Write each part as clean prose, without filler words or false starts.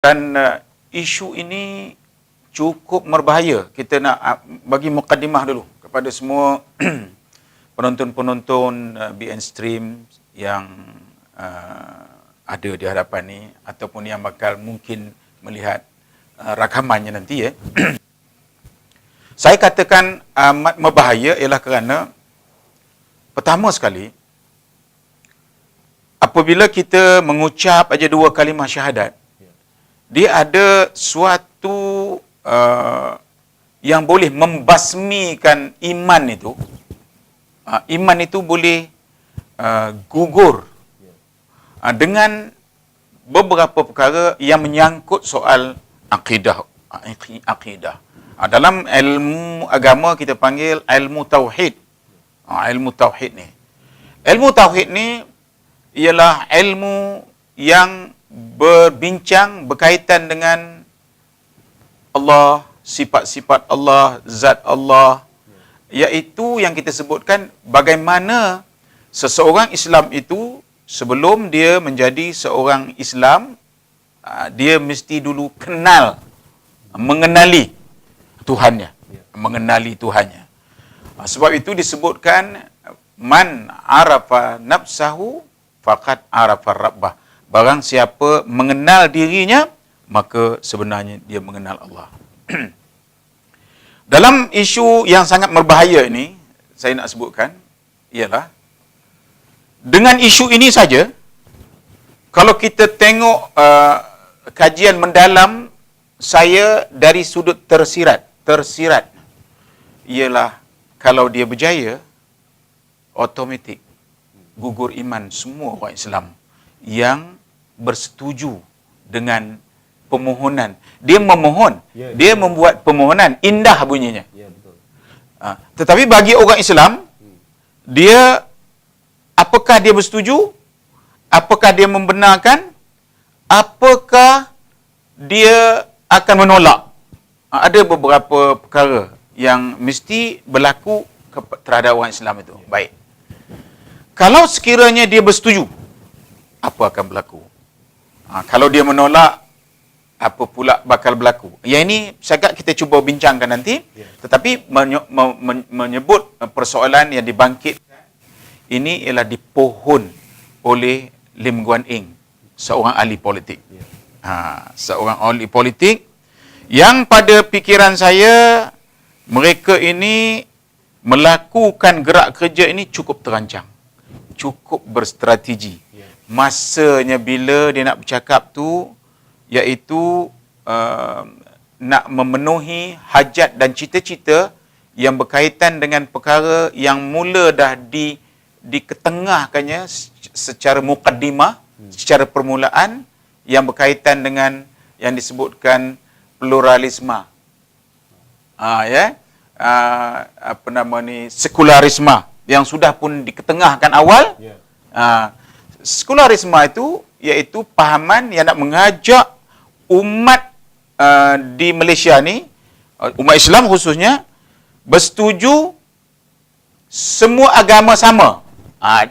Dan isu ini cukup berbahaya. Kita nak bagi mukadimah dulu kepada semua penonton-penonton BN Stream yang ada di hadapan ni ataupun yang bakal mungkin melihat rakamannya nanti ya. Saya katakan amat berbahaya ialah kerana pertama sekali apabila kita mengucap aja dua kalimah syahadat, dia ada suatu yang boleh membasmikan iman itu. Iman itu boleh gugur dengan beberapa perkara yang menyangkut soal akidah. Dalam ilmu agama kita panggil ilmu tauhid. Ilmu tauhid ni. Ilmu tauhid ni ialah ilmu yang berbincang berkaitan dengan Allah, sifat-sifat Allah, zat Allah, iaitu yang kita sebutkan bagaimana seseorang Islam itu sebelum dia menjadi seorang Islam, dia mesti dulu mengenali Tuhannya, mengenali Tuhannya. Sebab itu disebutkan man arafa nafsahu faqad arafa rabbah. Barang siapa mengenal dirinya, maka sebenarnya dia mengenal Allah. Dalam isu yang sangat berbahaya ini, saya nak sebutkan, ialah, dengan isu ini saja, kalau kita tengok kajian mendalam saya dari sudut tersirat, ialah kalau dia berjaya, automatik gugur iman semua orang Islam yang bersetuju dengan permohonan. Dia memohon, dia membuat permohonan, indah bunyinya. Betul. Tetapi bagi orang Islam, dia, apakah dia bersetuju? Apakah dia membenarkan? Apakah dia akan menolak? Ada beberapa perkara yang mesti berlaku terhadap orang Islam itu. Baik. Kalau sekiranya dia bersetuju, apa akan berlaku? Kalau dia menolak, apa pula bakal berlaku? Yang ini sangat kita cuba bincangkan nanti. Tetapi menyebut persoalan yang dibangkitkan ini ialah dipohon oleh Lim Guan Eng, seorang ahli politik. Seorang ahli politik yang pada fikiran saya mereka ini melakukan gerak kerja ini cukup terancang, cukup berstrategi. Masanya bila dia nak bercakap tu, iaitu nak memenuhi hajat dan cita-cita yang berkaitan dengan perkara yang mula dah diketengahkannya secara mukaddimah, secara permulaan, yang berkaitan dengan yang disebutkan pluralisme. Sekularisme yang sudah pun diketengahkan awal. Sekularisme itu iaitu pahaman yang nak mengajak umat di Malaysia ni, umat Islam khususnya, bersetuju semua agama sama.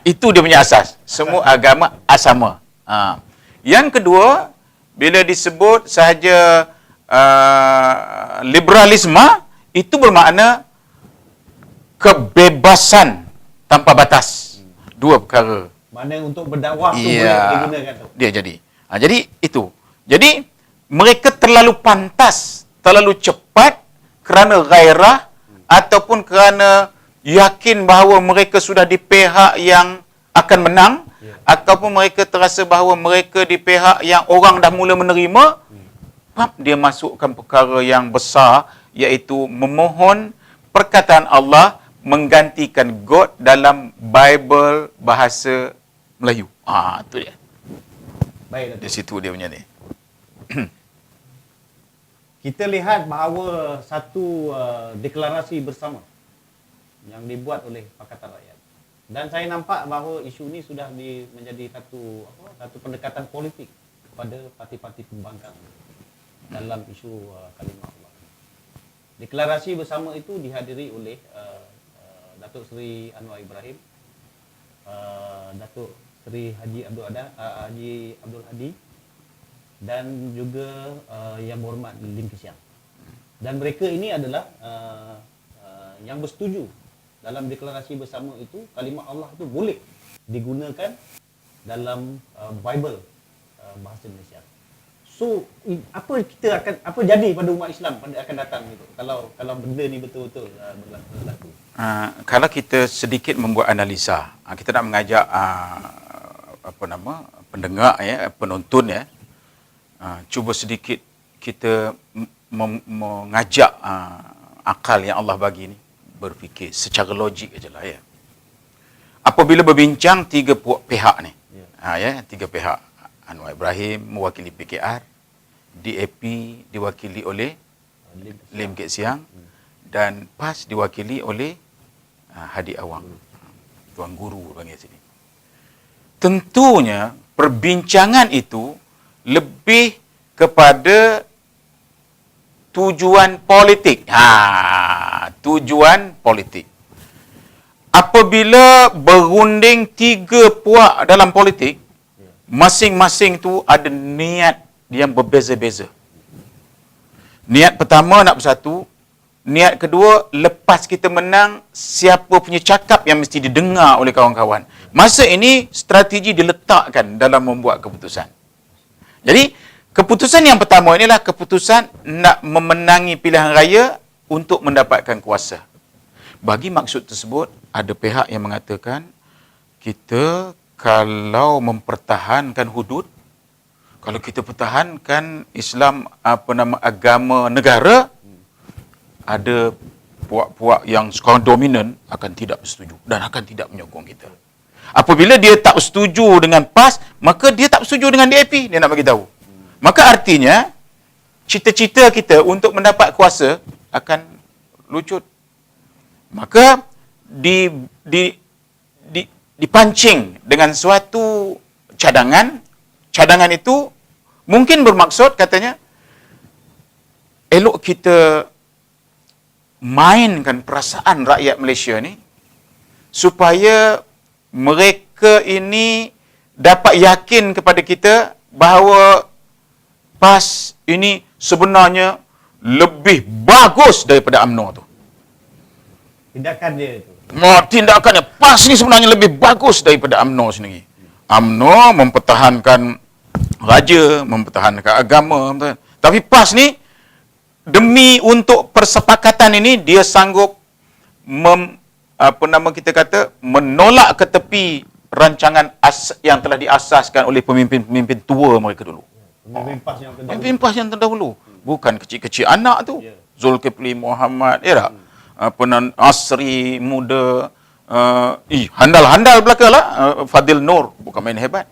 Itu dia punya asas. Semua agama sama. Yang kedua, bila disebut sahaja liberalisme, itu bermakna kebebasan tanpa batas. Dua perkara. Mana untuk berdakwah tu boleh digunakan tu. Dia jadi. Jadi itu. Jadi mereka terlalu pantas, terlalu cepat kerana gairah ataupun kerana yakin bahawa mereka sudah di pihak yang akan menang, ataupun mereka terasa bahawa mereka di pihak yang orang dah mula menerima, dia masukkan perkara yang besar, iaitu memohon perkataan Allah menggantikan God dalam Bible bahasa Melayu. Itu dia. Baik, di situ dia punya ni. Kita lihat bahawa satu deklarasi bersama yang dibuat oleh Pakatan Rakyat. Dan saya nampak bahawa isu ini sudah menjadi satu pendekatan politik kepada parti-parti pembangkang dalam isu kalimah Allah. Deklarasi bersama itu dihadiri oleh Datuk Seri Anwar Ibrahim, Datuk Seri Haji Abdul Hadi, dan juga Yang Berhormat Lim Kee Siang. Dan mereka ini adalah yang bersetuju dalam deklarasi bersama itu kalimah Allah itu boleh digunakan dalam Bible bahasa Malaysia. So apa jadi pada umat Islam pada akan datang itu kalau benda ni betul-betul berlaku. Kalau kita sedikit membuat analisa, kita nak mengajak pendengar penonton cuba sedikit kita mengajak akal yang Allah bagi ni berfikir secara logik ajalah ya. Apabila berbincang tiga pihak ni, tiga pihak, Anwar Ibrahim mewakili PKR, DAP diwakili oleh Lim Kee Siang, dan PAS diwakili oleh Hadi Awang, Tuan Guru panggil sini. Tentunya perbincangan itu lebih kepada tujuan politik. Tujuan politik. Apabila berunding tiga puak dalam politik, masing-masing tu ada niat yang berbeza-beza. Niat pertama nak bersatu, niat kedua lepas kita menang, siapa punya cakap yang mesti didengar oleh kawan-kawan. Masa ini strategi diletakkan dalam membuat keputusan. Jadi, keputusan yang pertama inilah keputusan nak memenangi pilihan raya untuk mendapatkan kuasa. Bagi maksud tersebut, ada pihak yang mengatakan kita kalau mempertahankan hudud, kalau kita pertahankan Islam agama negara, ada puak-puak yang sekarang dominan akan tidak bersetuju dan akan tidak menyokong kita. Apabila dia tak setuju dengan PAS, maka dia tak setuju dengan DAP, dia nak bagi tahu. Maka artinya cita-cita kita untuk mendapat kuasa akan lucut. Maka dipancing dengan suatu cadangan. Cadangan itu mungkin bermaksud katanya elok kita mainkan perasaan rakyat Malaysia ni supaya mereka ini dapat yakin kepada kita bahawa PAS ini sebenarnya lebih bagus daripada UMNO tu. Tindakan dia itu. Tindakannya PAS ni sebenarnya lebih bagus daripada UMNO sendiri. UMNO mempertahankan raja, mempertahankan agama, tapi PAS ni demi untuk persepakatan ini dia sanggup menolak ke tepi rancangan yang telah diasaskan oleh pemimpin-pemimpin tua mereka dulu. Pemimpin PAS yang terdahulu. Bukan kecil-kecil anak tu. Zulkifli Muhammad, Asri muda, handal-handal belakalah, Fadil Nur, bukan main hebat.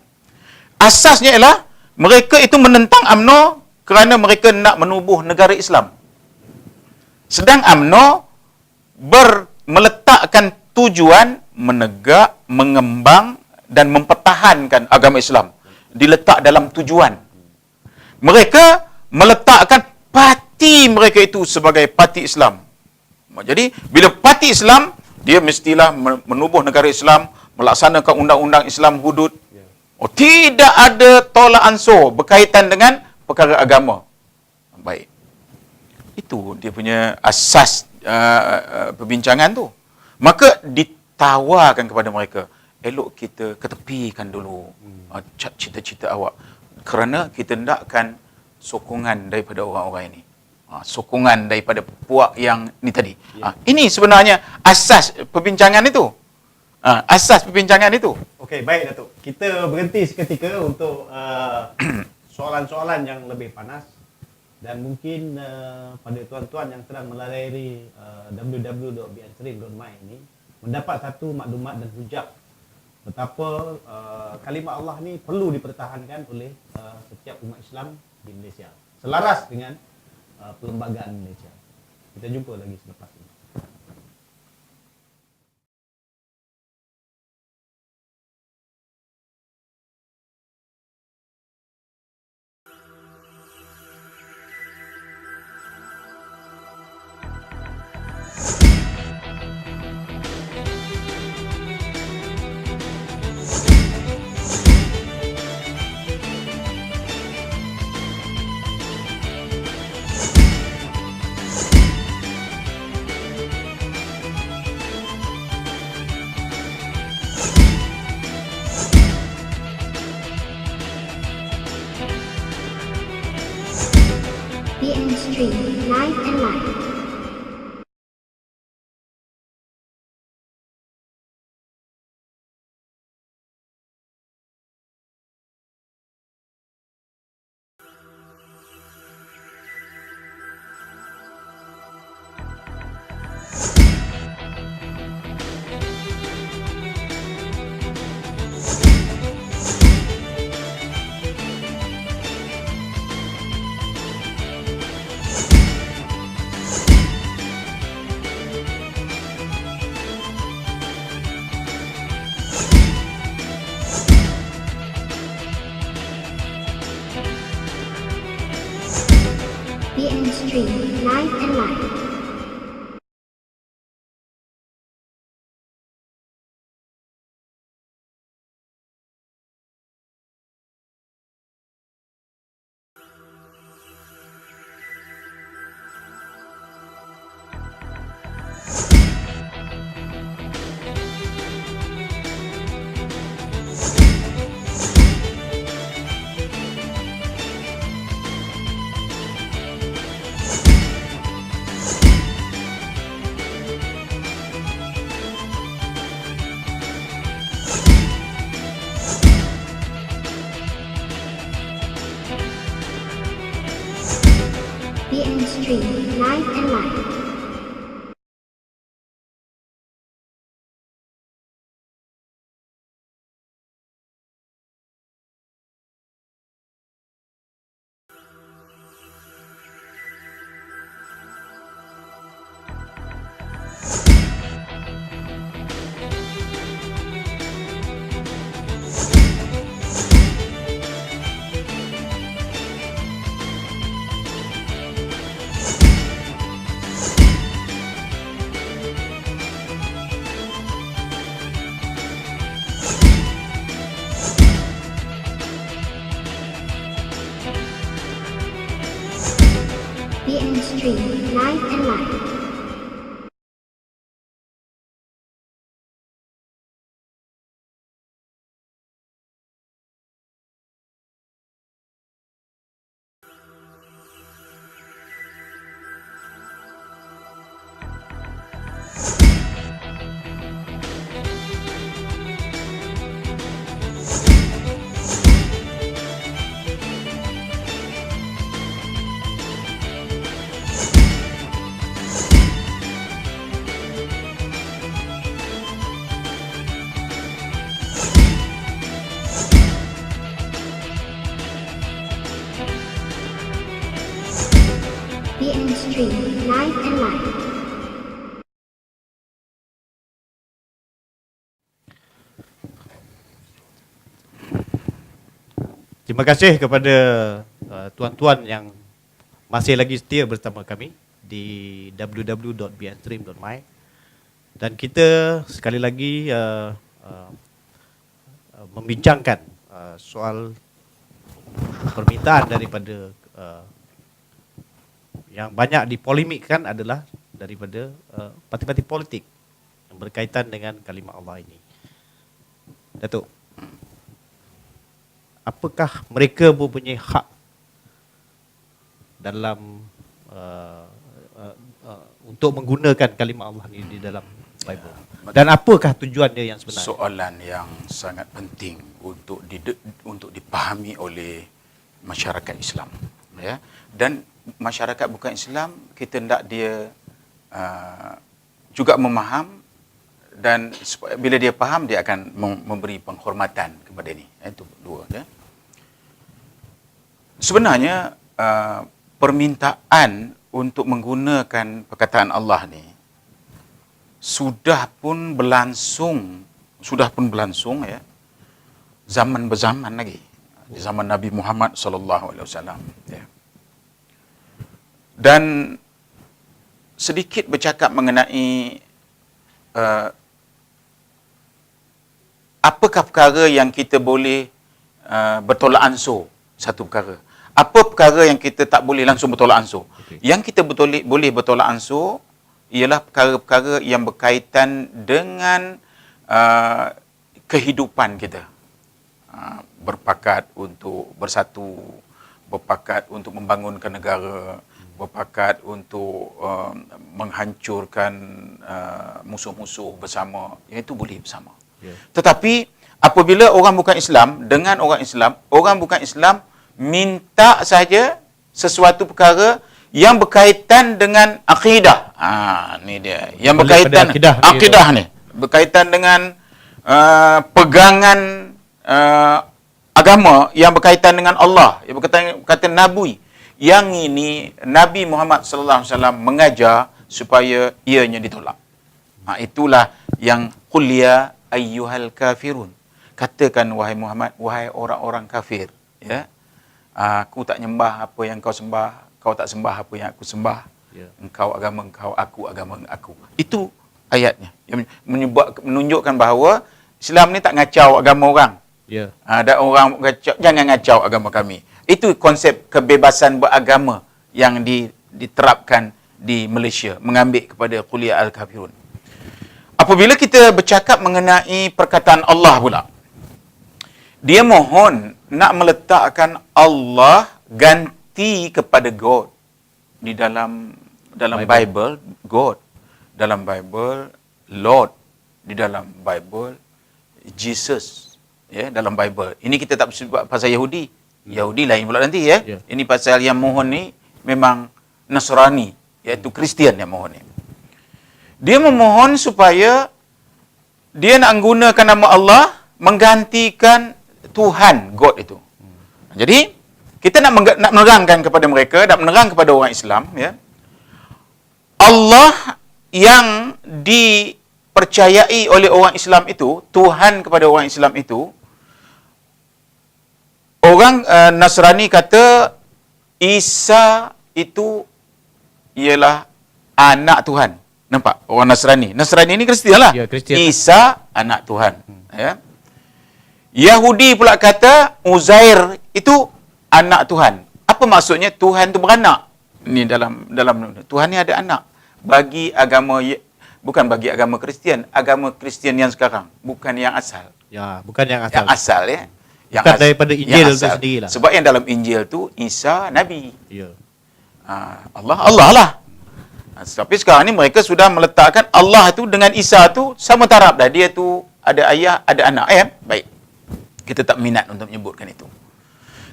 Asasnya ialah mereka itu menentang UMNO kerana mereka nak menubuh negara Islam. Sedang UMNO meletakkan tujuan menegak, mengembang dan mempertahankan agama Islam. Diletak dalam tujuan. Mereka meletakkan parti mereka itu sebagai parti Islam. Jadi, bila parti Islam, dia mestilah menubuh negara Islam, melaksanakan undang-undang Islam hudud. Tidak ada tolak ansur berkaitan dengan perkara agama. Baik. Itu dia punya asas perbincangan tu. Maka ditawarkan kepada mereka, elok kita ketepikan dulu cita-cita awak. Kerana kita hendakkan sokongan daripada orang-orang ini. Sokongan daripada puak yang ni tadi. Ini sebenarnya asas perbincangan itu. Asas perbincangan itu. Okey, baik Datuk. Kita berhenti seketika untuk soalan-soalan yang lebih panas. Dan mungkin pada tuan-tuan yang sedang melayari www.bnstream.my ini mendapat satu maklumat dan hujah betapa kalimah Allah ni perlu dipertahankan oleh setiap umat Islam di Malaysia. Selaras dengan perlembagaan Malaysia. Kita jumpa lagi selepas ini. BN Stream Live and Live. BN Stream Live and Live. BN Stream Live and Live. BN Stream Live and Live. BN Stream Live and Live. Terima kasih kepada tuan-tuan yang masih lagi setia bersama kami di www.bnstream.my, dan kita sekali lagi membincangkan soal permintaan daripada yang banyak dipolemikkan adalah daripada parti-parti politik yang berkaitan dengan kalimah Allah ini. Datuk, apakah mereka mempunyai hak dalam untuk menggunakan kalimah Allah ini di dalam Bible? Dan apakah tujuan dia yang sebenarnya? Soalan yang sangat penting untuk dipahami oleh masyarakat Islam, ya. Dan masyarakat bukan Islam, kita hendak dia juga memaham, dan bila dia faham dia akan memberi penghormatan kepada ini. Itu dua, ya. Sebenarnya permintaan untuk menggunakan perkataan Allah ni sudah pun berlangsung ya, zaman berzaman lagi, di zaman Nabi Muhammad sallallahu alaihi wasallam, ya. Dan sedikit bercakap mengenai apakah perkara yang kita boleh bertolak ansur. Satu perkara. Apa perkara yang kita tak boleh langsung bertolak ansur? Okay. Yang kita boleh bertolak ansur ialah perkara-perkara yang berkaitan dengan kehidupan kita. Berpakat untuk bersatu berpakat untuk membangunkan negara, berpakat untuk menghancurkan musuh-musuh bersama, yang itu boleh bersama. Tetapi apabila orang bukan Islam dengan orang bukan Islam minta saja sesuatu perkara yang berkaitan dengan akidah. Ni dia. Yang berkaitan akidah ni. Berkaitan dengan pegangan agama yang berkaitan dengan Allah, yang berkaitan Nabi. Yang ini Nabi Muhammad sallallahu alaihi wasallam mengajar supaya ianya ditolak. Itulah yang qul ya ayyuhal kafirun. Katakan wahai Muhammad, wahai orang-orang kafir, ya. Aku tak nyembah apa yang kau sembah, kau tak sembah apa yang aku sembah. Engkau agama engkau, aku agama aku. Itu ayatnya yang menunjukkan bahawa Islam ni tak ngacau agama orang. Ada orang ngacau, jangan ngacau agama kami. Itu konsep kebebasan beragama yang diterapkan di Malaysia, mengambil kepada kuliah Al-Kafirun. Apabila kita bercakap mengenai perkataan Allah pula, dia mohon nak meletakkan Allah ganti kepada God. Di dalam Bible God, dalam Bible Lord, di dalam Bible Jesus, ya, dalam Bible. Ini kita tak sebut pasal Yahudi. Yahudi lain pula nanti, ya. Ini pasal yang mohon ni memang Nasrani, iaitu Kristian yang mohon ni. Dia memohon supaya dia nak menggunakan nama Allah menggantikan Tuhan, God itu. Jadi kita nak menerangkan kepada mereka, nak menerang kepada orang Islam, ya. Allah yang dipercayai oleh orang Islam itu, Tuhan kepada orang Islam itu, orang Nasrani kata Isa itu ialah anak Tuhan. Nampak? Orang Nasrani. Nasrani ni Kristian lah. Kristian. Isa anak Tuhan. Ya. Yahudi pula kata Uzair itu anak Tuhan. Apa maksudnya Tuhan tu beranak? Ni dalam Tuhan ni ada anak. Bagi agama, bukan bagi agama Kristian, agama Kristian yang sekarang, bukan yang asal. Ya, bukan yang asal. Yang asal, ya. Yang bukan daripada Injil itu sendirilah. Sebab yang dalam Injil tu Isa Nabi. Ya. Allah lah. Tapi sekarang ni mereka sudah meletakkan Allah tu dengan Isa tu sama taraf dah. Dia tu ada ayah, ada anak. Baik. Kita tak minat untuk menyebutkan itu.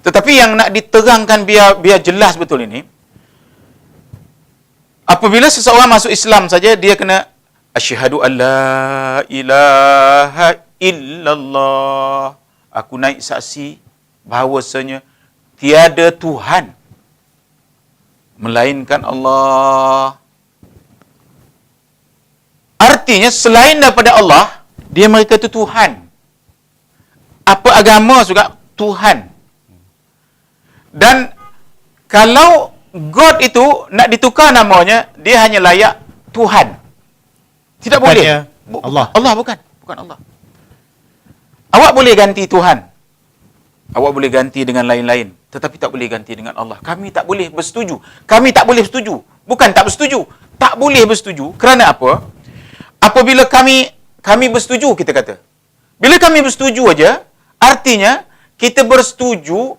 Tetapi yang nak diterangkan biar jelas betul ini, apabila seseorang masuk Islam saja, dia kena asyhadu alla ilaha illallah. Aku naik saksi bahawasanya tiada Tuhan melainkan Allah. Artinya selain daripada Allah, dia mereka itu Tuhan. Apa agama juga Tuhan. Dan kalau God itu nak ditukar namanya, dia hanya layak Tuhan. Tidak boleh. Allah. Allah bukan Allah. Awak boleh ganti Tuhan. Awak boleh ganti dengan lain-lain, tetapi tak boleh ganti dengan Allah. Kami tak boleh bersetuju. Kami tak boleh bersetuju. Bukan tak bersetuju. Tak boleh bersetuju. Kerana apa? Apabila kami bersetuju, kita kata. Bila kami bersetuju aja, artinya kita bersetuju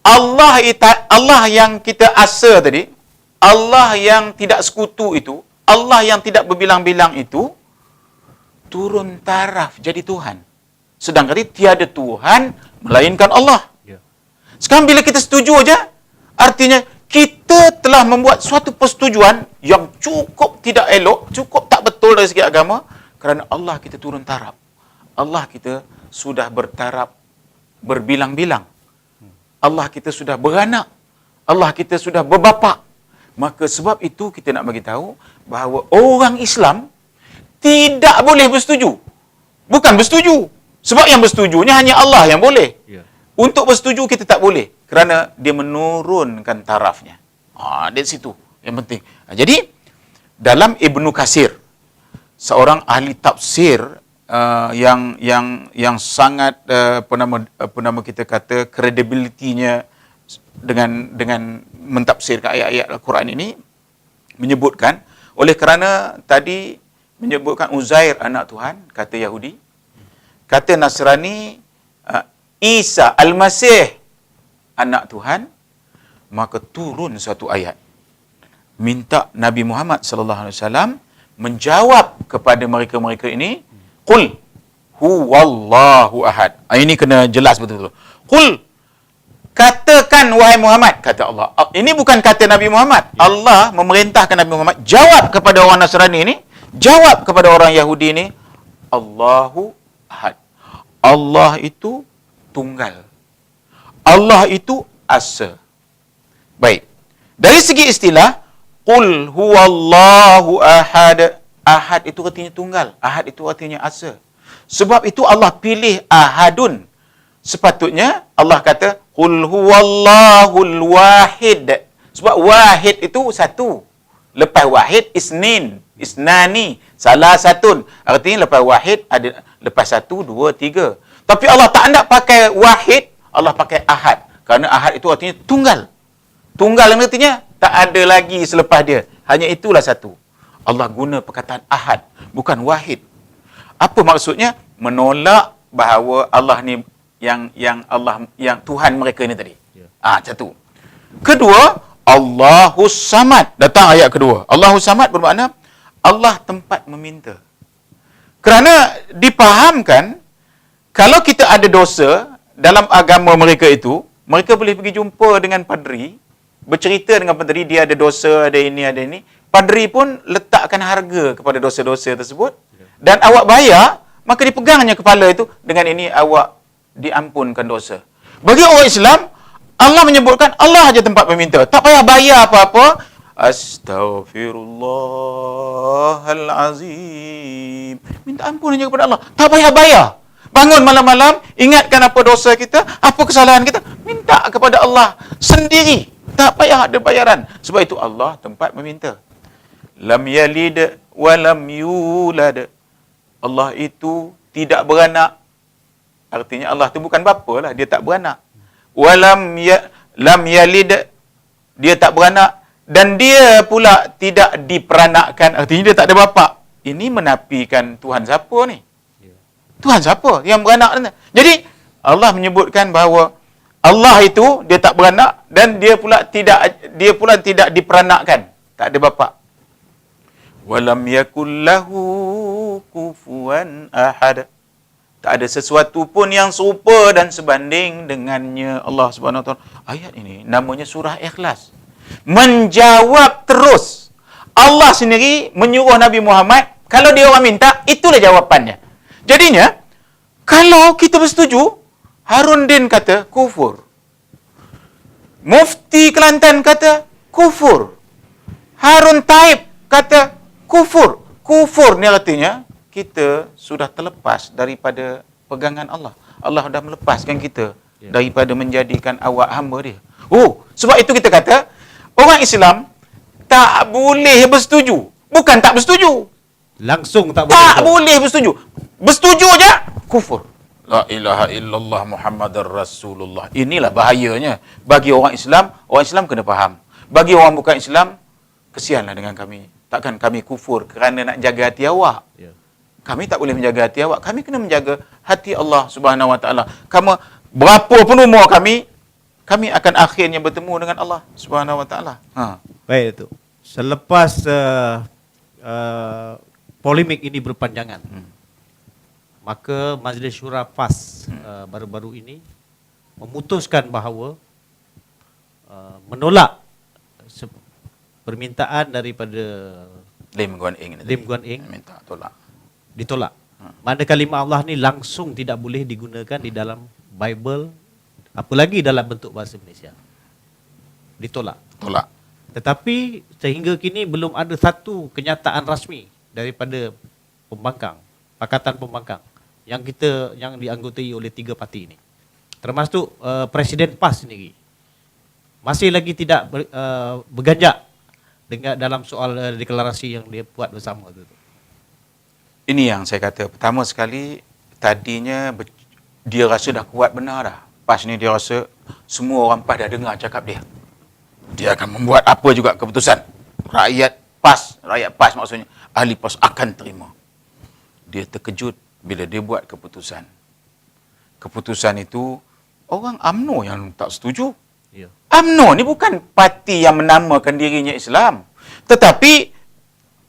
Allah yang kita asa tadi, Allah yang tidak sekutu itu, Allah yang tidak berbilang-bilang itu, turun taraf jadi Tuhan. Sedangkan tiada Tuhan melainkan Allah. Sekarang bila kita setuju aja, artinya kita telah membuat suatu persetujuan yang cukup tidak elok, cukup tak betul dari segi agama, kerana Allah kita turun taraf. Allah kita sudah bertaraf berbilang-bilang. Allah kita sudah beranak. Allah kita sudah berbapa. Maka sebab itu kita nak bagi tahu bahawa orang Islam tidak boleh bersetuju. Bukan bersetuju. Sebab yang bersetujunya hanya Allah yang boleh. Untuk bersetuju kita tak boleh. Kerana dia menurunkan tarafnya. Dari situ yang penting. Jadi, dalam Ibnu Katsir, seorang ahli tafsir yang sangat apa nama kita kata kredibilitinya dengan mentafsirkan ayat-ayat Al-Quran ini, menyebutkan oleh kerana tadi menyebutkan Uzair anak Tuhan, kata Yahudi, kata Nasrani Isa Al-Masih anak Tuhan, maka turun satu ayat minta Nabi Muhammad sallallahu alaihi wasallam menjawab kepada mereka-mereka ini, qul huwallahu ahad. Ini kena jelas betul-betul. Qul, katakan wahai Muhammad, kata Allah. Ini bukan kata Nabi Muhammad. Allah memerintahkan Nabi Muhammad jawab kepada orang Nasrani ini, jawab kepada orang Yahudi ini, Allahu ahad. Allah itu tunggal. Allah itu asa. Baik. Dari segi istilah, qul huwallahu ahad. Ahad itu artinya tunggal. Ahad itu artinya asa. Sebab itu Allah pilih ahadun. Sepatutnya Allah kata qul huwallahul wahid. Sebab wahid itu satu. Lepas wahid isnin, isnani, salah satun. Artinya lepas wahid ada lepas satu, dua, tiga. Tapi Allah tak nak pakai wahid, Allah pakai ahad. Kerana ahad itu artinya tunggal. Tunggal yang artinya tak ada lagi selepas dia. Hanya itulah satu. Allah guna perkataan ahad, bukan wahid. Apa maksudnya? Menolak bahawa Allah ni yang Tuhan mereka ni tadi. Satu. Kedua, Allahus Samad. Datang ayat kedua. Allahus Samad bermakna Allah tempat meminta. Kerana dipahamkan kalau kita ada dosa dalam agama mereka itu, mereka boleh pergi jumpa dengan padri, bercerita dengan padri, dia ada dosa, ada ini, ada ini. Padri pun letakkan harga kepada dosa-dosa tersebut. Dan awak bayar, maka dipegangnya kepala itu, dengan ini awak diampunkan dosa. Bagi orang Islam, Allah menyebutkan Allah aja tempat meminta. Tak payah bayar apa-apa. Astaghfirullahalazim. Minta ampun hanya kepada Allah. Tak payah bayar. Bangun malam-malam, ingatkan apa dosa kita, apa kesalahan kita, minta kepada Allah sendiri. Tak payah ada bayaran. Sebab itu Allah tempat meminta. Lam yalid wa lam yulad. Allah itu tidak beranak. Artinya Allah itu bukan bapa lah, dia tak beranak. Lam yalid, dia tak beranak, dan dia pula tidak diperanakkan, artinya dia tak ada bapa. Ini menafikan Tuhan siapa ni? Tuhan siapa yang beranak? Jadi Allah menyebutkan bahawa Allah itu dia tak beranak dan dia pula tidak diperanakkan, tak ada bapa. Walam yakul lahu kufuwan ahad. Tak ada sesuatu pun yang serupa dan sebanding dengannya Allah Subhanahu Wa Taala. Ayat ini namanya surah Ikhlas. Menjawab terus. Allah sendiri menyuruh Nabi Muhammad, kalau dia orang minta, itulah jawapannya. Jadinya, kalau kita bersetuju, Harun Din kata kufur. Mufti Kelantan kata kufur. Harun Taib kata kufur. Kufur ni artinya kita sudah terlepas daripada pegangan Allah. Allah sudah melepaskan kita daripada menjadikan awak hamba dia. Sebab itu kita kata orang Islam tak boleh bersetuju. Bukan tak bersetuju. Langsung tak boleh. Tak boleh bersetuju. Bersetuju je kufur. La ilaha illallah Muhammadar Rasulullah. Inilah bahayanya. Bagi orang Islam kena faham. Bagi orang bukan Islam, kesianlah dengan kami. Takkan kami kufur kerana nak jaga hati awak. Kami tak boleh menjaga hati awak. Kami kena menjaga hati Allah Subhanahu Wa Taala. Kamu berapa pun umur kami akan akhirnya bertemu dengan Allah Subhanahu Wa Taala. Baik itu. Selepas polemik ini berpanjangan, maka Majlis Syura PAS baru-baru ini memutuskan bahawa menolak permintaan daripada Lim Guan Eng minta tolak. Ditolak. Mana kalimah Allah ni langsung tidak boleh digunakan di dalam Bible, apalagi dalam bentuk bahasa Malaysia. Ditolak. Tolak. Tetapi sehingga kini belum ada satu kenyataan rasmi daripada pembangkang, Pakatan Pembangkang yang dianggotai oleh 3 parti ini. Termasuk Presiden PAS sendiri masih lagi tidak berganjak dengan dalam soal deklarasi yang dia buat bersama itu. Ini yang saya kata. Pertama sekali, tadinya dia rasa dah kuat benar dah. PAS ni dia rasa semua orang PAS dah dengar cakap dia. Dia akan membuat apa juga keputusan. Rakyat PAS maksudnya, ahli PAS akan terima. Dia terkejut bila dia buat keputusan. Keputusan itu, orang UMNO yang tak setuju. Ya. UMNO ni bukan parti yang menamakan dirinya Islam. Tetapi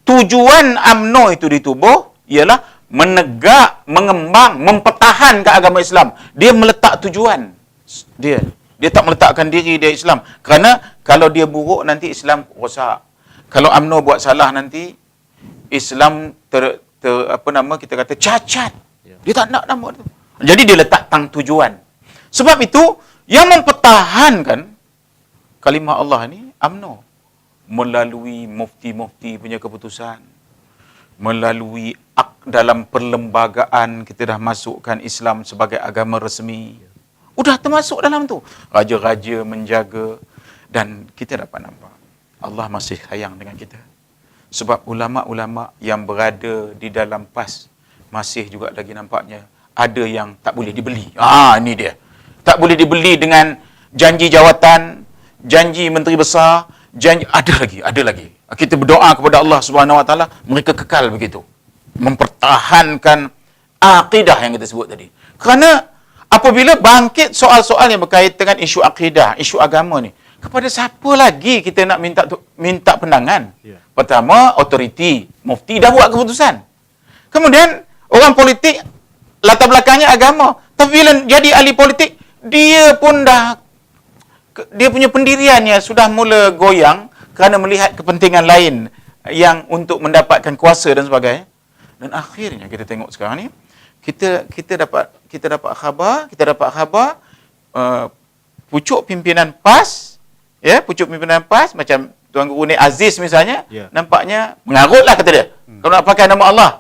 tujuan UMNO itu ditubuh ialah menegak, mengembang, mempertahankan agama Islam. Dia meletak tujuan. Dia tak meletakkan diri dia Islam. Kerana kalau dia buruk nanti Islam rosak. Kalau UMNO buat salah nanti Islam kita kata cacat. Dia tak nak nama tu. Jadi dia letak tang tujuan. Sebab itu yang mempertahankan kalimah Allah ni UMNO melalui mufti-mufti punya keputusan, melalui dalam perlembagaan kita dah masukkan Islam sebagai agama resmi. Udah termasuk dalam tu. Raja-raja menjaga dan kita dapat nampak Allah masih sayang dengan kita. Sebab ulama-ulama yang berada di dalam PAS masih juga lagi nampaknya ada yang tak boleh dibeli. Ini dia. Tak boleh dibeli dengan janji jawatan, janji menteri besar, janji ada lagi. Kita berdoa kepada Allah Subhanahu Wa Taala mereka kekal begitu. Mempertahankan akidah yang kita sebut tadi. Kerana apabila bangkit soal-soal yang berkaitan dengan isu akidah, isu agama ni, kepada siapa lagi kita nak minta pandangan? Ya. Pertama, otoriti, mufti dah buat keputusan. Kemudian orang politik latar belakangnya agama. Tapi bila jadi ahli politik, dia punya pendiriannya sudah mula goyang kerana melihat kepentingan lain yang untuk mendapatkan kuasa dan sebagainya. Dan akhirnya kita tengok sekarang ni, kita dapat khabar pucuk pimpinan PAS, pucuk pimpinan PAS macam Tuan Guru Nik Aziz misalnya, nampaknya mengarutlah kata dia. Kalau nak pakai nama Allah,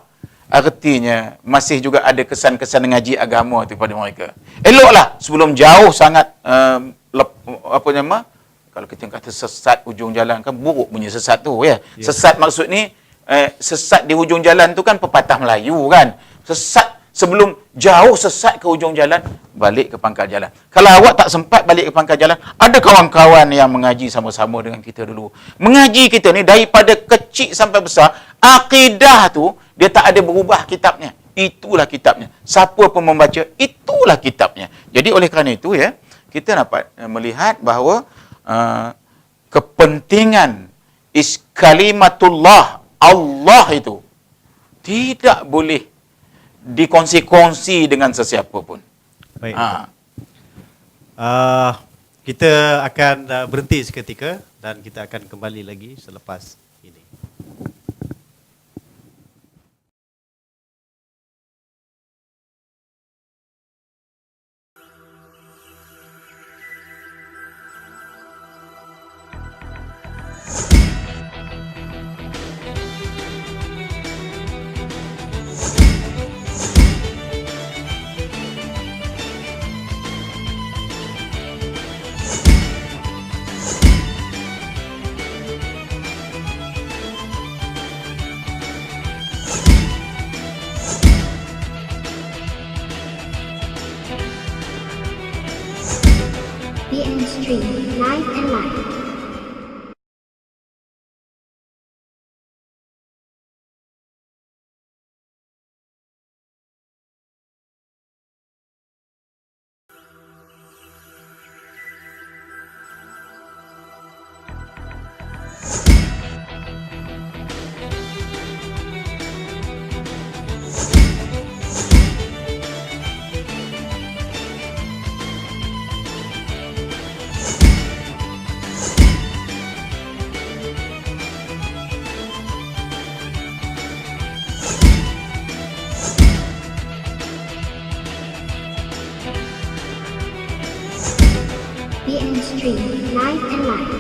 artinya masih juga ada kesan-kesan ngaji agama tu pada mereka. Eloklah sebelum jauh sangat kalau kita kata sesat ujung jalan, kan buruk punya sesat tu Sesat maksud ni sesat di hujung jalan tu kan pepatah Melayu kan. Sesat sebelum jauh sesat ke hujung jalan, balik ke pangkal jalan. Kalau awak tak sempat balik ke pangkal jalan, ada kawan-kawan yang mengaji sama-sama dengan kita dulu. Mengaji kita ni daripada kecil sampai besar, akidah tu dia tak ada berubah kitabnya. Itulah kitabnya. Siapa pun membaca, itulah kitabnya. Jadi oleh kerana itu kita dapat melihat bahawa kepentingan kalimatullah Allah itu tidak boleh dikongsi-kongsi dengan sesiapa pun. Baik. Kita akan berhenti seketika dan kita akan kembali lagi selepas ini. BN Stream, live and live. BN Stream, live and live.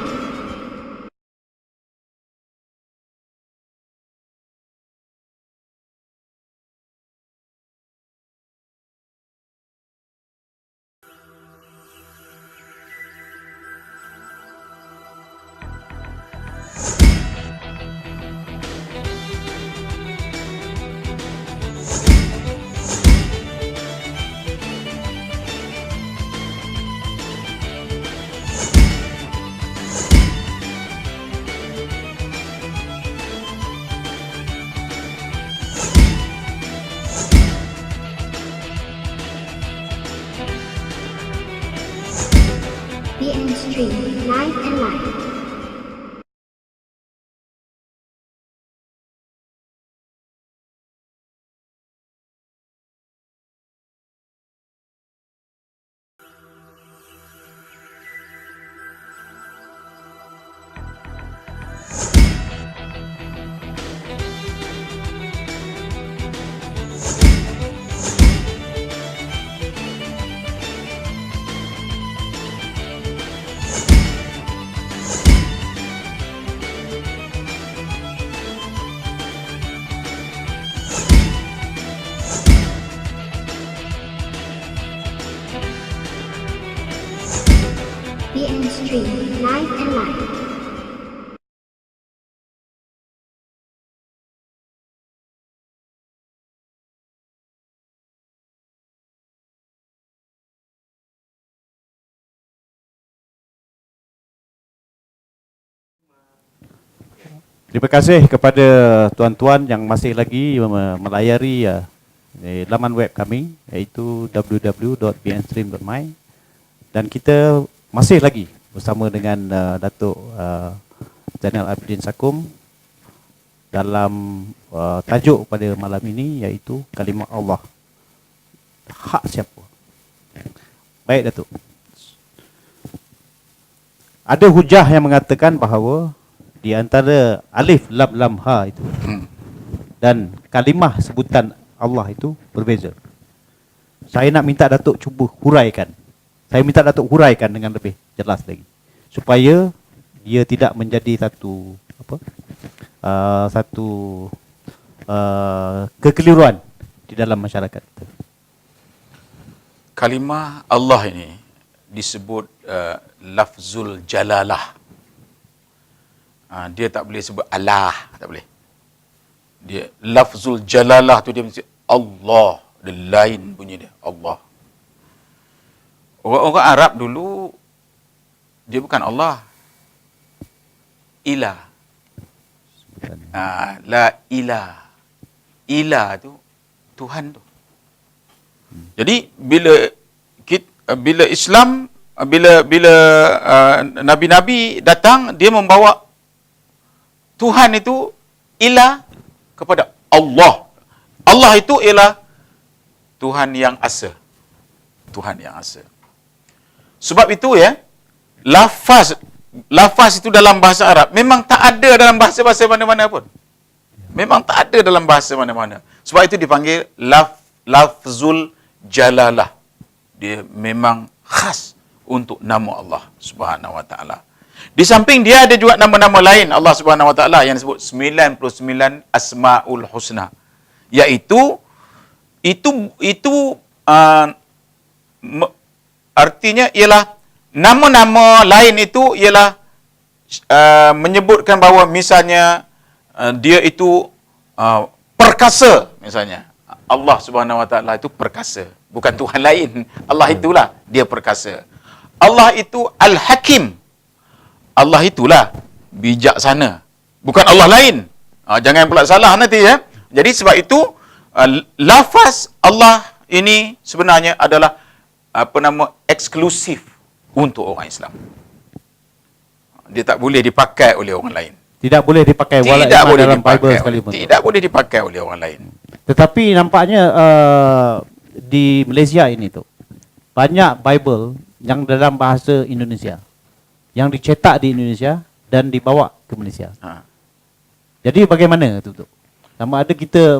TN Stream Live and Live. TN Stream Live and Live. Terima kasih kepada tuan-tuan yang masih lagi melayari laman web kami, iaitu www.bnstream.my, dan kita masih lagi bersama dengan Datuk Zainal Abidin Sakum dalam tajuk pada malam ini, iaitu kalimah Allah. Hak siapa? Baik Datuk. Ada hujah yang mengatakan bahawa di antara alif lam lam ha itu dan kalimah sebutan Allah itu berbeza. Saya nak minta Datuk cuba huraikan. Saya minta Datuk huraikan dengan lebih jelas lagi, supaya dia tidak menjadi satu kekeliruan di dalam masyarakat. Kalimah Allah ini disebut lafzul jalalah. Dia tak boleh sebut Allah, tak boleh. Dia lafzul jalalah tu dia mesti Allah, dia lain bunyi dia, Allah. Orang-orang Arab dulu dia bukan Allah. Ilah. La ilah. Ilah tu Tuhan tu. Jadi bila Islam, bila nabi-nabi datang, dia membawa Tuhan itu ilah kepada Allah. Allah itu ialah Tuhan yang asa. Tuhan yang asa. Sebab itu lafaz itu dalam bahasa Arab memang tak ada dalam bahasa-bahasa mana-mana pun. Memang tak ada dalam bahasa mana-mana. Sebab itu dipanggil lafzul jalalah. Dia memang khas untuk nama Allah Subhanahu wa taala. Di samping dia ada juga nama-nama lain Allah Subhanahu wa taala yang disebut 99 Asmaul Husna. Iaitu artinya ialah nama-nama lain itu ialah menyebutkan bahawa misalnya dia itu perkasa, misalnya Allah Subhanahu wa taala itu perkasa, bukan Tuhan lain. Allah itulah dia perkasa. Allah itu Al-Hakim. Allah itulah bijaksana, bukan Allah lain. Jangan pula salah nanti ya. Jadi sebab itu lafaz Allah ini sebenarnya adalah eksklusif untuk orang Islam. Dia tak boleh dipakai oleh orang lain. Tidak boleh dipakai dalam Bible sekalipun. Tidak boleh dipakai oleh orang lain. Tetapi nampaknya di Malaysia ini tu banyak Bible yang dalam bahasa Indonesia, yang dicetak di Indonesia dan dibawa ke Malaysia. Jadi bagaimana tu? Sama ada kita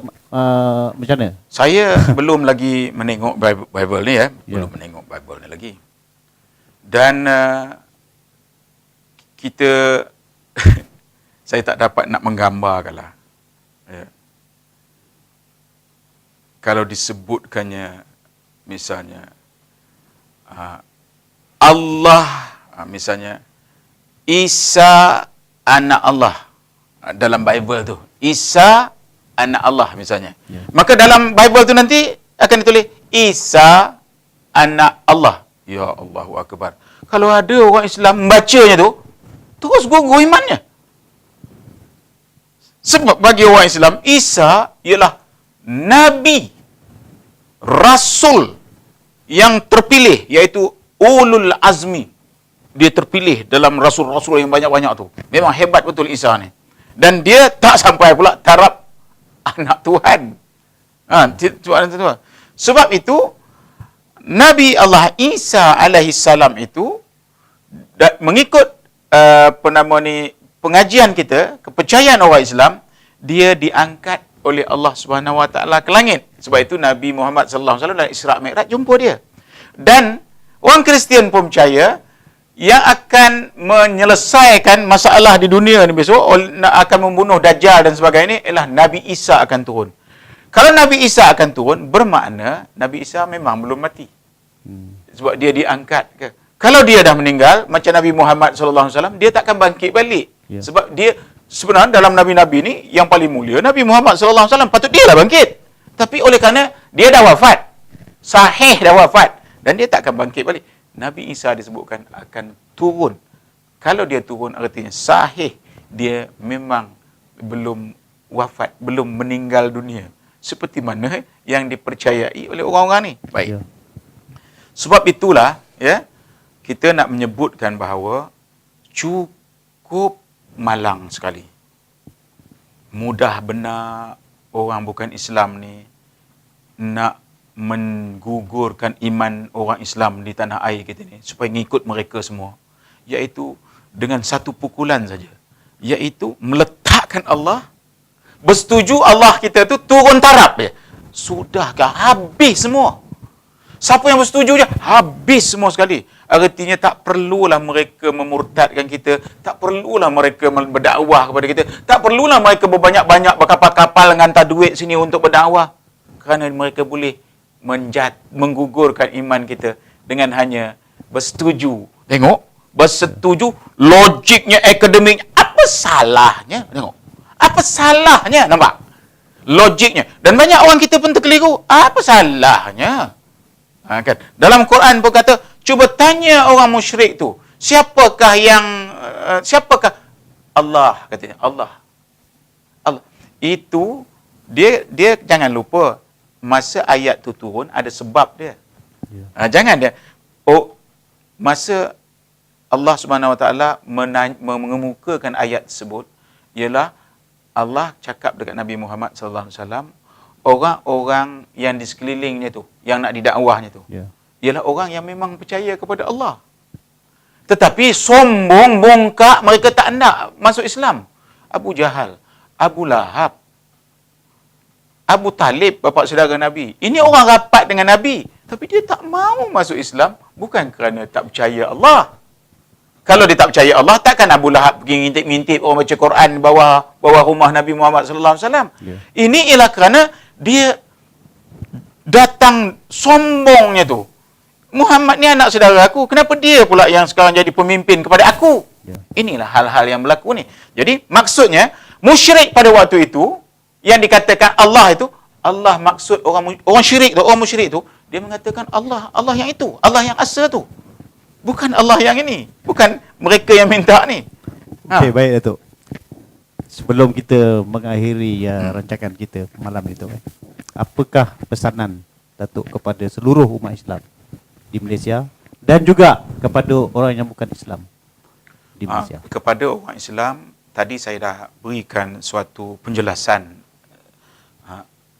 macam mana? Saya belum lagi menengok Bible ni ya. Belum menengok Bible ni lagi. Dan kita saya tak dapat nak menggambarkanlah. Ya. Kalau disebutkannya misalnya Allah, misalnya Isa anak Allah dalam Bible tu. Isa anak Allah misalnya. Maka dalam Bible tu nanti akan ditulis Isa anak Allah. Ya Allahu Akbar. Kalau ada orang Islam membacanya tu, terus gugur imannya. Sebab bagi orang Islam, Isa ialah Nabi, Rasul yang terpilih, iaitu Ulul Azmi. dia terpilih dalam rasul-rasul yang banyak-banyak tu. Memang hebat betul Isa ni. Dan dia tak sampai pula taraf anak Tuhan. Tuhan. Sebab itu Nabi Allah Isa alaihi salam itu mengikut pengajian kita, kepercayaan orang Islam, dia diangkat oleh Allah Subhanahu Wa Taala ke langit. Sebab itu Nabi Muhammad sallallahu alaihi wasallam dalam Isra Mi'raj jumpa dia. Dan orang Kristian pun percaya yang akan menyelesaikan masalah di dunia ni besok, akan membunuh Dajjal dan sebagainya ni, ialah Nabi Isa akan turun. Kalau Nabi Isa akan turun, bermakna Nabi Isa memang belum mati. Sebab dia diangkat ke. Kalau dia dah meninggal, macam Nabi Muhammad sallallahu alaihi wasallam, dia takkan bangkit balik. Ya. Sebab dia sebenarnya dalam nabi-nabi ni yang paling mulia Nabi Muhammad sallallahu alaihi wasallam, patut dia lah bangkit. Tapi oleh kerana dia dah wafat, sahih dah wafat, dan dia takkan bangkit balik. Nabi Isa disebutkan akan turun. Kalau dia turun, artinya sahih dia memang belum wafat, belum meninggal dunia. Seperti mana yang dipercayai oleh orang-orang ni. Baik. Ya. Sebab itulah, ya, kita nak menyebutkan bahawa cukup malang sekali. Mudah benar orang bukan Islam ni nak menggugurkan iman orang Islam di tanah air kita ni supaya ngikut mereka semua, iaitu dengan satu pukulan saja, iaitu meletakkan Allah, bersetuju Allah kita tu turun taraf dia. Sudahkah habis semua? Siapa yang bersetuju je habis semua sekali. Artinya tak perlulah mereka memurtadkan kita, tak perlulah mereka berdakwah kepada kita, tak perlulah mereka berbanyak-banyak berkapal-kapal hantar duit sini untuk berdakwah, kerana mereka boleh menggugurkan iman kita dengan hanya bersetuju. Tengok, bersetuju, logiknya, akademiknya, apa salahnya? Tengok, apa salahnya? Nampak logiknya. Dan banyak orang kita pun terkeliru. Apa salahnya? Kan? Dalam Quran pun kata, cuba tanya orang musyrik tu, siapakah Allah, katanya Allah. Itu dia jangan lupa, masa ayat tu turun ada sebab dia. Jangan dia masa Allah Subhanahu Wa Taala mengemukakan ayat tersebut, ialah Allah cakap dekat Nabi Muhammad sallallahu alaihi wasallam, orang-orang yang di sekelilingnya tu, yang nak didakwahnya tu, ialah orang yang memang percaya kepada Allah. Tetapi sombong, bongkak, mereka tak nak masuk Islam. Abu Jahal, Abu Lahab, Abu Talib, bapa saudara Nabi. Ini orang rapat dengan Nabi, tapi dia tak mau masuk Islam, bukan kerana tak percaya Allah. Kalau dia tak percaya Allah, takkan Abu Lahab pergi ngintip-ngintip orang baca Quran bawah rumah Nabi Muhammad sallallahu alaihi wasallam. Ini ialah kerana dia datang sombongnya tu. Muhammad ni anak saudara aku, kenapa dia pula yang sekarang jadi pemimpin kepada aku? Inilah hal-hal yang berlaku ni. Jadi maksudnya, musyrik pada waktu itu, yang dikatakan Allah itu, Allah maksud orang syirik tu, orang musyrik tu, dia mengatakan Allah yang itu, Allah yang asal tu. Bukan Allah yang ini, bukan mereka yang minta ni. Okey, baik Datuk. Sebelum kita mengakhiri rancangan kita malam itu, apakah pesanan Datuk kepada seluruh umat Islam di Malaysia dan juga kepada orang yang bukan Islam di Malaysia? Kepada orang Islam, tadi saya dah berikan suatu penjelasan.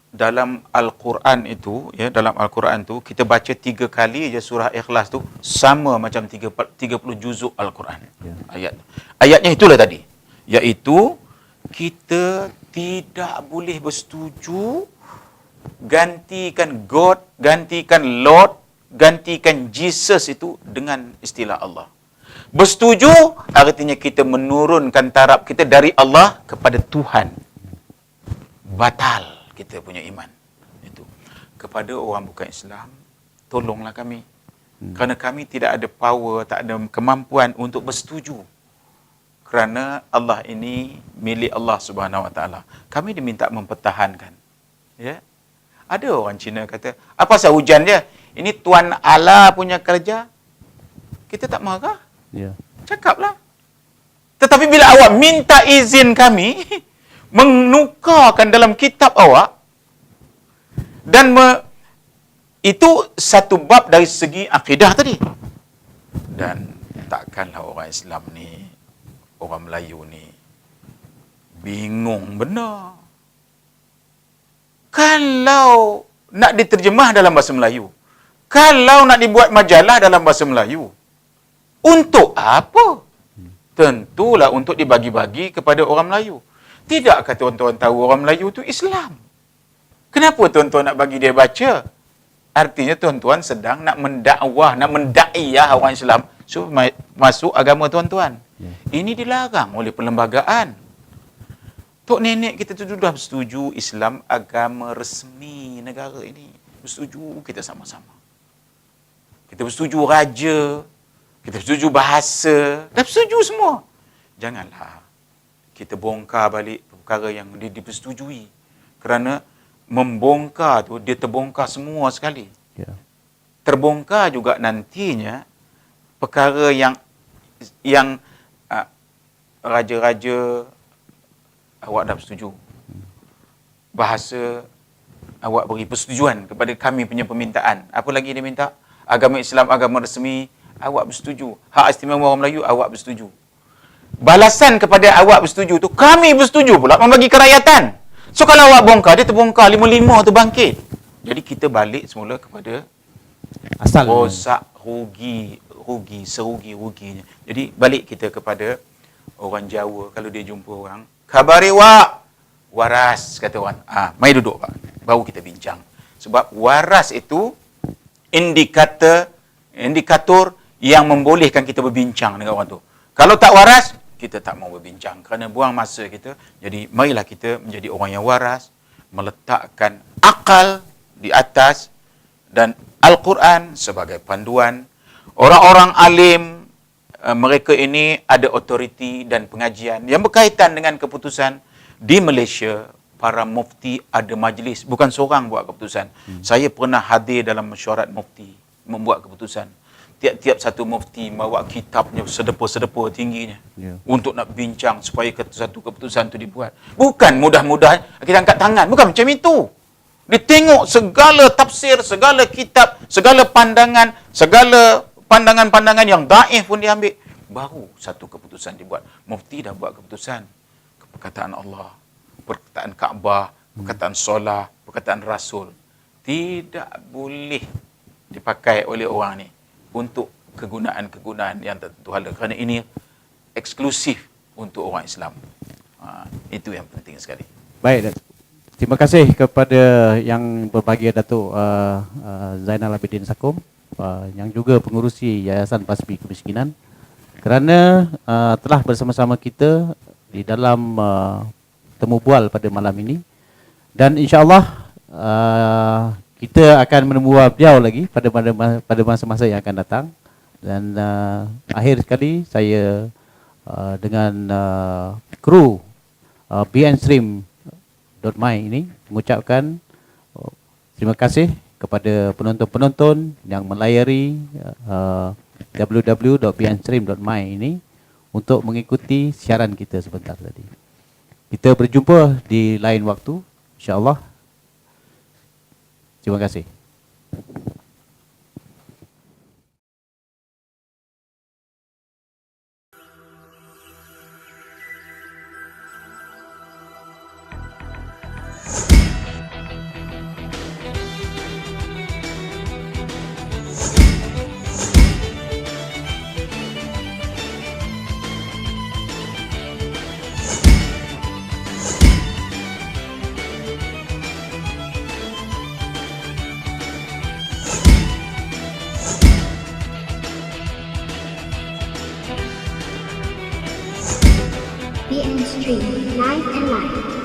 Dalam Al-Quran itu, dalam Al-Quran tu kita baca 3 kali je surah Ikhlas tu, sama macam 30 juzuk Al-Quran. Ayatnya itulah tadi, iaitu kita tidak boleh bersetuju gantikan God, gantikan Lord, gantikan Jesus itu dengan istilah Allah. Bersetuju artinya kita menurunkan taraf kita dari Allah kepada Tuhan. Batal kita punya iman. Itu. Kepada orang bukan Islam, tolonglah kami. Kerana kami tidak ada power, tak ada kemampuan untuk bersetuju. Kerana Allah ini milik Allah Subhanahu Wa Taala. Kami diminta mempertahankan. Ya. Ada orang Cina kata, apa pasal hujan dia? Ini Tuan Allah punya kerja. Kita tak marah. Cakaplah. Tetapi bila awak minta izin kami menukarkan dalam kitab awak, dan itu satu bab dari segi akidah tadi. Dan takkanlah orang Islam ni, orang Melayu ni bingung benar. Kalau nak diterjemah dalam bahasa Melayu, kalau nak dibuat majalah dalam bahasa Melayu, untuk apa? Tentulah untuk dibagi-bagi kepada orang Melayu. Tidakkah tuan-tuan tahu orang Melayu tu Islam? Kenapa tuan-tuan nak bagi dia baca? Artinya tuan-tuan sedang nak mendakwah, nak mendakwah orang Islam supaya masuk agama tuan-tuan. Ini dilarang oleh perlembagaan. Tok nenek kita tu sudah bersetuju Islam agama resmi negara ini. Bersetuju kita sama-sama. Kita bersetuju raja, kita bersetuju bahasa, dah bersetuju semua. Janganlah kita bongkar balik perkara yang dipersetujui. Kerana membongkar tu, dia terbongkar semua sekali. Ya. Terbongkar juga nantinya perkara yang raja-raja awak dah bersetuju. Bahasa awak beri persetujuan kepada kami punya permintaan. Apa lagi dia minta? Agama Islam, agama resmi, awak bersetuju. Hak istimewa orang Melayu, awak bersetuju. Balasan kepada awak bersetuju tu, kami bersetuju pula membagi kerakyatan. So kalau awak bongkar, dia terbongkar, 5-5 tu bangkit. Jadi kita balik semula kepada Asal. rosak, rugi, serugi-ruginya. Jadi balik kita kepada orang Jawa, kalau dia jumpa orang, khabari wak, waras, kata orang. Mari duduk Pak, baru kita bincang. Sebab waras itu indikator yang membolehkan kita berbincang dengan orang tu. Kalau tak waras, kita tak mau berbincang kerana buang masa kita. Jadi marilah kita menjadi orang yang waras, meletakkan akal di atas dan Al-Quran sebagai panduan. Orang-orang alim, mereka ini ada otoriti dan pengajian yang berkaitan dengan keputusan. Di Malaysia, para mufti ada majlis, bukan seorang buat keputusan. Saya pernah hadir dalam mesyuarat mufti membuat keputusan. Tiap-tiap satu mufti bawa kitabnya sedepa-sedepa tingginya untuk nak bincang supaya satu keputusan tu dibuat. Bukan mudah-mudah kita angkat tangan, bukan macam itu. Dia tengok segala tafsir, segala kitab, segala pandangan-pandangan yang daif pun diambil. Baru satu keputusan dibuat. Mufti dah buat keputusan. Perkataan Allah, perkataan Kaabah, perkataan solah, perkataan Rasul. Tidak boleh dipakai oleh orang ni untuk kegunaan-kegunaan yang tertentu hala. Kerana ini eksklusif untuk orang Islam. Itu yang penting sekali. Baik, terima kasih kepada yang berbahagia Datuk Zainal Abidin Sakum, yang juga pengurusi Yayasan Pasbi Kemiskinan, kerana telah bersama-sama kita di dalam temu bual pada malam ini. Dan insya-Allah kita akan menemui beliau lagi pada masa-masa yang akan datang. Dan akhir sekali saya dengan kru bnstream.my ini mengucapkan terima kasih kepada penonton-penonton yang melayari www.bnstream.my ini untuk mengikuti siaran kita sebentar tadi. Kita berjumpa di lain waktu, insya-Allah. Terima kasih. BN Stream Live and Live.